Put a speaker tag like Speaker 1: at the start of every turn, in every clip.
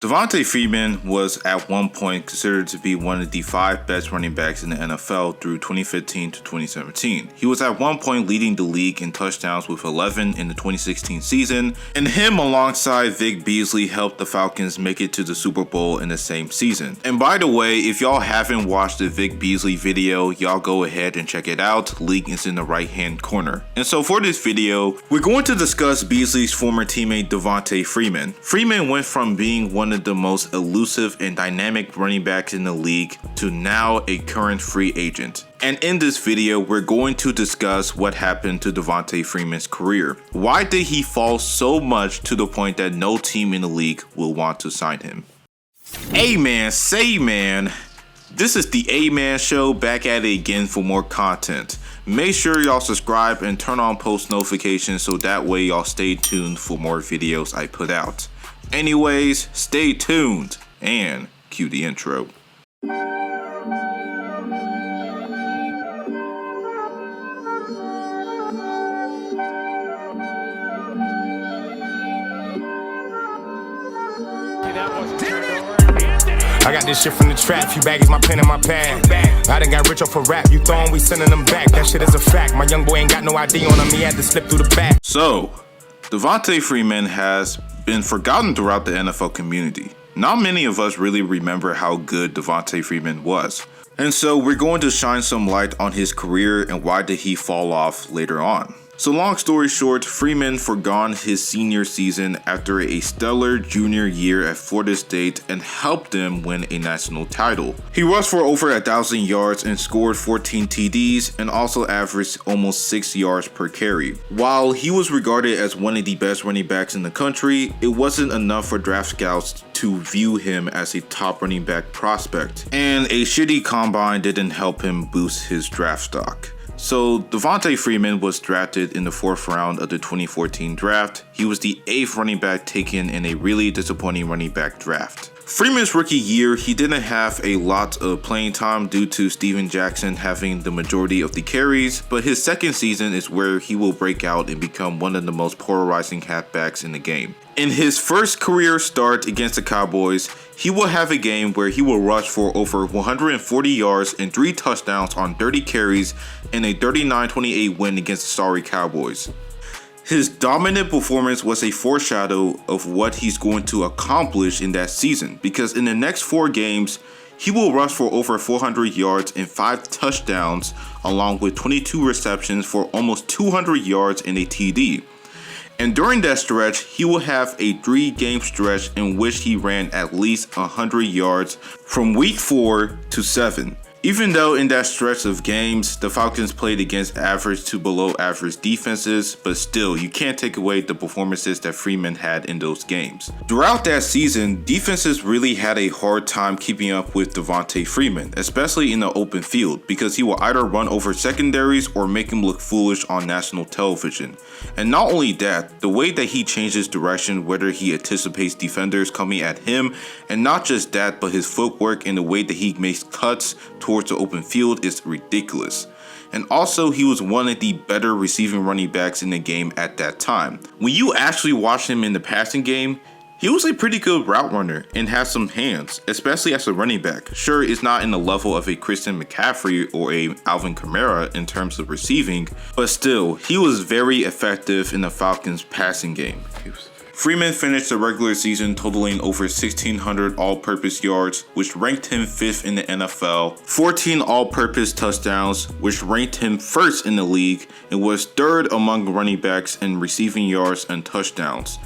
Speaker 1: Devonta Freeman was at one point considered to be one of the 5 best running backs in the NFL through 2015 to 2017. He was at one point leading the league in touchdowns with 11 in the 2016 season, and him alongside Vic Beasley helped the Falcons make it to the Super Bowl in the same season. And by the way, if y'all haven't watched the Vic Beasley video, y'all go ahead and check it out. Link is in the right hand corner. And so for this video, we're going to discuss Beasley's former teammate Devonta Freeman. Freeman went from being one of the most elusive and dynamic running backs in the league to now a current free agent. And in this video, we're going to discuss what happened to Devonta Freeman's career. Why did he fall so much to the point that no team in the league will want to sign him? A-Man, say man. This is the A-Man Show, back at it again for more content. Make sure y'all subscribe and turn on post notifications so that way y'all stay tuned for more videos I put out. Anyways, stay tuned and cue the intro.
Speaker 2: I got this shit from the trap, few baggies, my pen and my pad. I done got rich off a rap, you throwin', we sending them back. That shit is a fact, my young boy ain't got no ID on him, he had to slip through the back.
Speaker 1: So, Devonta Freeman has been forgotten throughout the NFL community. Not many of us really remember how good Devonta Freeman was. And so we're going to shine some light on his career and why did he fall off later on. So long story short, Freeman forgone his senior season after a stellar junior year at Florida State and helped them win a national title. He rushed for over 1,000 yards and scored 14 TDs and also averaged almost 6 yards per carry. While he was regarded as one of the best running backs in the country, it wasn't enough for draft scouts to view him as a top running back prospect, and a shitty combine didn't help him boost his draft stock. So Devonta Freeman was drafted in the 4th round of the 2014 draft. He was the 8th running back taken in a really disappointing running back draft. Freeman's rookie year, he didn't have a lot of playing time due to Steven Jackson having the majority of the carries, but his second season is where he will break out and become one of the most polarizing halfbacks in the game. In his first career start against the Cowboys, he will have a game where he will rush for over 140 yards and 3 touchdowns on 30 carries in a 39-28 win against the sorry Cowboys. His dominant performance was a foreshadow of what he's going to accomplish in that season, because in the next 4 games, he will rush for over 400 yards and 5 touchdowns, along with 22 receptions for almost 200 yards and a TD. And during that stretch, he will have a 3-game stretch in which he ran at least 100 yards from week 4 to 7. Even though in that stretch of games, the Falcons played against average to below average defenses, but still, you can't take away the performances that Freeman had in those games. Throughout that season, defenses really had a hard time keeping up with Devonta Freeman, especially in the open field, because he will either run over secondaries or make him look foolish on national television. And not only that, the way that he changes direction, whether he anticipates defenders coming at him, and not just that, but his footwork and the way that he makes cuts towards the open field is ridiculous. And also, he was one of the better receiving running backs in the game at that time. When you actually watch him in the passing game, he was a pretty good route runner and has some hands, especially as a running back. Sure, it's not in the level of a Christian McCaffrey or a Alvin Kamara in terms of receiving, but still, he was very effective in the Falcons' passing game. Freeman finished the regular season totaling over 1,600 all-purpose yards, which ranked him 5th in the NFL, 14 all-purpose touchdowns, which ranked him 1st in the league, and was 3rd among running backs in receiving yards and touchdowns.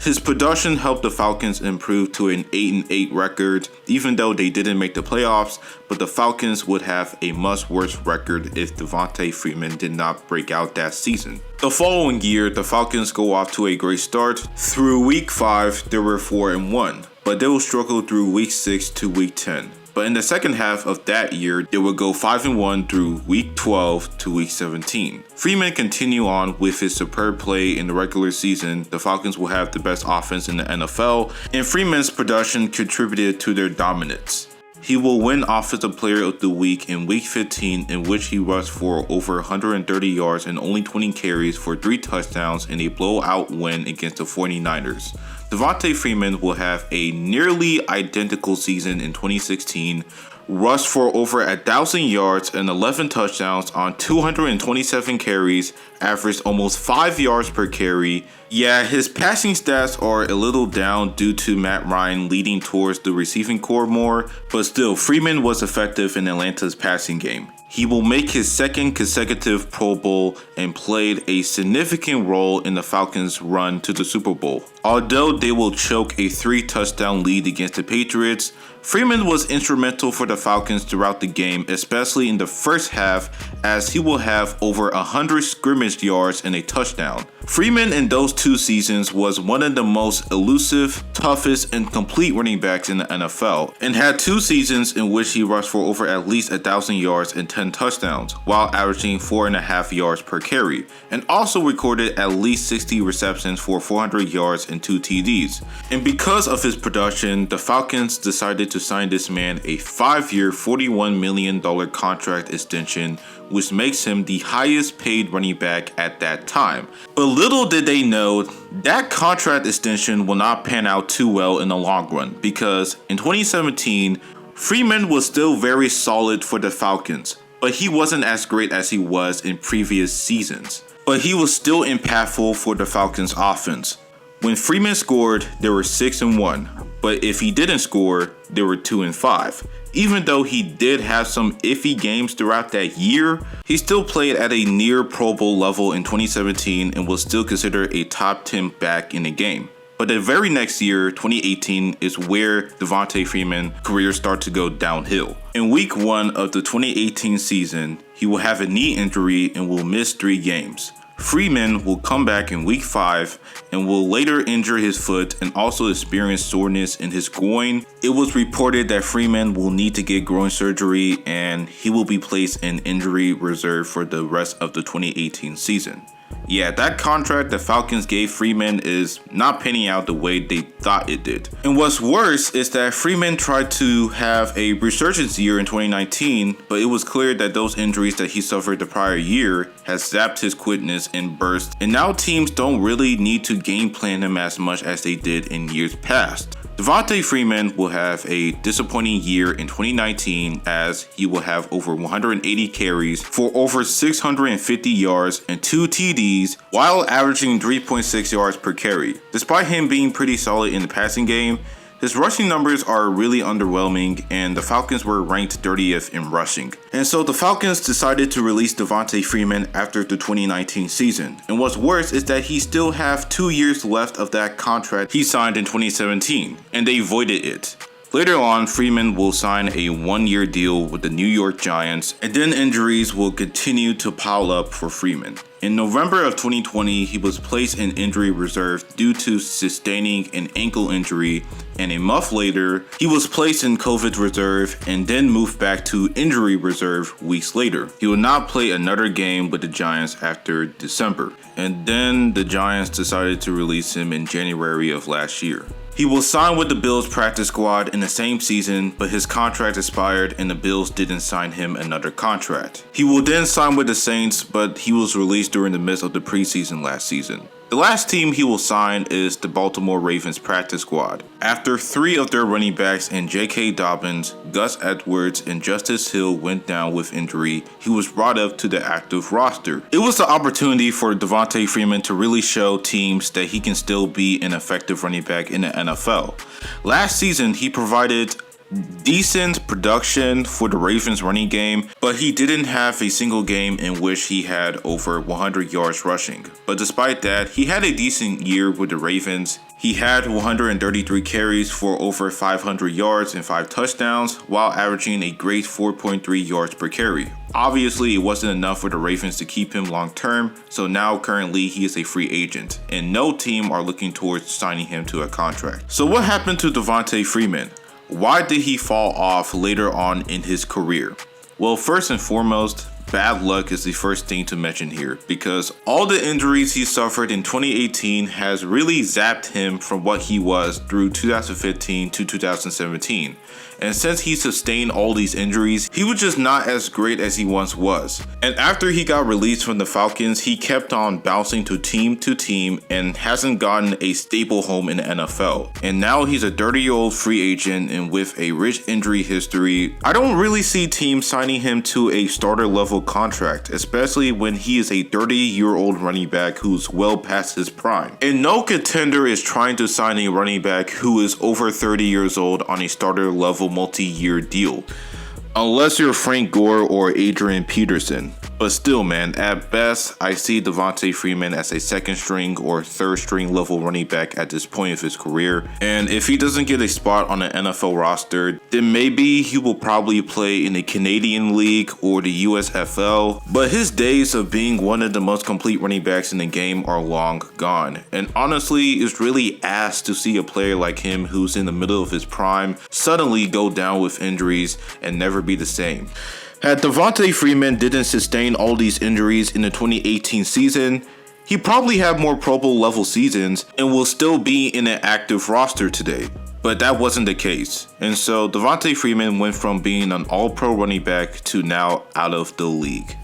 Speaker 1: His production helped the Falcons improve to an 8-8 record, even though they didn't make the playoffs, but the Falcons would have a much worse record if Devonta Freeman did not break out that season. The following year, the Falcons go off to a great start. Through week 5, they were 4-1, but they will struggle through week 6 to week 10. But in the second half of that year, they would go 5-1 through week 12 to week 17. Freeman continued on with his superb play in the regular season. The Falcons will have the best offense in the NFL, and Freeman's production contributed to their dominance. He will win Offensive Player of the Week in Week 15, in which he rushed for over 130 yards and only 20 carries for 3 touchdowns in a blowout win against the 49ers. Devonta Freeman will have a nearly identical season in 2016, rushed for over 1,000 yards and 11 touchdowns on 227 carries, averaged almost 5 yards per carry. Yeah, his passing stats are a little down due to Matt Ryan leading towards the receiving core more, but still, Freeman was effective in Atlanta's passing game. He will make his second consecutive Pro Bowl and played a significant role in the Falcons' run to the Super Bowl. Although they will choke a 3-touchdown lead against the Patriots, Freeman was instrumental for the Falcons throughout the game, especially in the first half, as he will have over 100 scrimmage yards and a touchdown. Freeman in those 2 seasons was one of the most elusive, toughest, and complete running backs in the NFL, and had 2 seasons in which he rushed for over at least 1,000 yards and 10 touchdowns, while averaging 4.5 yards per carry, and also recorded at least 60 receptions for 400 yards and 2 TDs. And because of his production, the Falcons decided to sign this man a 5-year, $41 million contract extension, which makes him the highest paid running back at that time. But little did they know, that contract extension will not pan out too well in the long run, because in 2017, Freeman was still very solid for the Falcons, but he wasn't as great as he was in previous seasons. But he was still impactful for the Falcons offense. When Freeman scored, they were 6-1, but if he didn't score, they were 2-5. Even though he did have some iffy games throughout that year, he still played at a near Pro Bowl level in 2017 and was still considered a top 10 back in the game. But the very next year, 2018, is where Devonta Freeman's career started to go downhill. In week 1 of the 2018 season, he will have a knee injury and will miss 3 games. Freeman will come back in week 5 and will later injure his foot and also experience soreness in his groin. It was reported that Freeman will need to get groin surgery and he will be placed in injury reserve for the rest of the 2018 season. Yeah, that contract the Falcons gave Freeman is not panning out the way they thought it did. And what's worse is that Freeman tried to have a resurgence year in 2019, but it was clear that those injuries that he suffered the prior year has zapped his quickness and burst, and now teams don't really need to game plan him as much as they did in years past. Devonta Freeman will have a disappointing year in 2019 as he will have over 180 carries for over 650 yards and 2 TDs while averaging 3.6 yards per carry. Despite him being pretty solid in the passing game, his rushing numbers are really underwhelming and the Falcons were ranked 30th in rushing. And so the Falcons decided to release Devonta Freeman after the 2019 season. And what's worse is that he still have 2 years left of that contract he signed in 2017, and they voided it. Later on, Freeman will sign a 1-year deal with the New York Giants, and then injuries will continue to pile up for Freeman. In November of 2020, he was placed in injury reserve due to sustaining an ankle injury, and a month later, he was placed in COVID reserve and then moved back to injury reserve weeks later. He will not play another game with the Giants after December, and then the Giants decided to release him in January of last year. He will sign with the Bills practice squad in the same season, but his contract expired and the Bills didn't sign him another contract. He will then sign with the Saints, but he was released during the midst of the preseason last season. The last team he will sign is the Baltimore Ravens practice squad. After 3 of their running backs in J.K. Dobbins, Gus Edwards, and Justice Hill went down with injury, he was brought up to the active roster. It was the opportunity for Devonta Freeman to really show teams that he can still be an effective running back in the NFL. Last season, he provided decent production for the Ravens running game, but he didn't have a single game in which he had over 100 yards rushing. But despite that, he had a decent year with the Ravens. He had 133 carries for over 500 yards and 5 touchdowns, while averaging a great 4.3 yards per carry. Obviously, it wasn't enough for the Ravens to keep him long term, so now currently he is a free agent, and no team are looking towards signing him to a contract. So what happened to Devonta Freeman? Why did he fall off later on in his career? Well, first and foremost, bad luck is the first thing to mention here, because all the injuries he suffered in 2018 has really zapped him from what he was through 2015 to 2017. And since he sustained all these injuries, he was just not as great as he once was. And after he got released from the Falcons, he kept on bouncing to team and hasn't gotten a stable home in the NFL. And now he's a 30-year-old free agent and with a rich injury history. I don't really see teams signing him to a starter level contract, especially when he is a 30-year-old running back who's well past his prime. And no contender is trying to sign a running back who is over 30 years old on a starter level multi-year deal, unless you're Frank Gore or Adrian Peterson. But still, man, at best, I see Devonta Freeman as a second string or third string level running back at this point of his career. And if he doesn't get a spot on an NFL roster, then maybe he will probably play in the Canadian League or the USFL. But his days of being one of the most complete running backs in the game are long gone. And honestly, it's really ass to see a player like him who's in the middle of his prime suddenly go down with injuries and never be the same. Had Devonta Freeman didn't sustain all these injuries in the 2018 season, he probably had more Pro Bowl level seasons and will still be in an active roster today. But that wasn't the case. And so Devonta Freeman went from being an all-pro running back to now out of the league.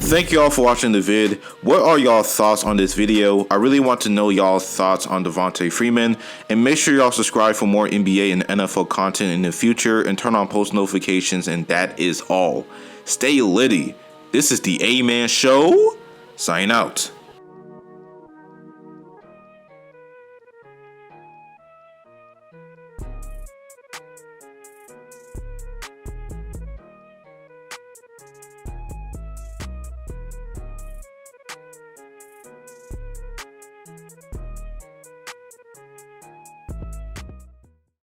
Speaker 1: Thank y'all for watching the vid. What are y'all thoughts on this video? I really want to know y'all's thoughts on Devonta Freeman, and make sure y'all subscribe for more NBA and NFL content in the future and turn on post notifications, and that is all. Stay litty. This is the A-Man Show. Sign out.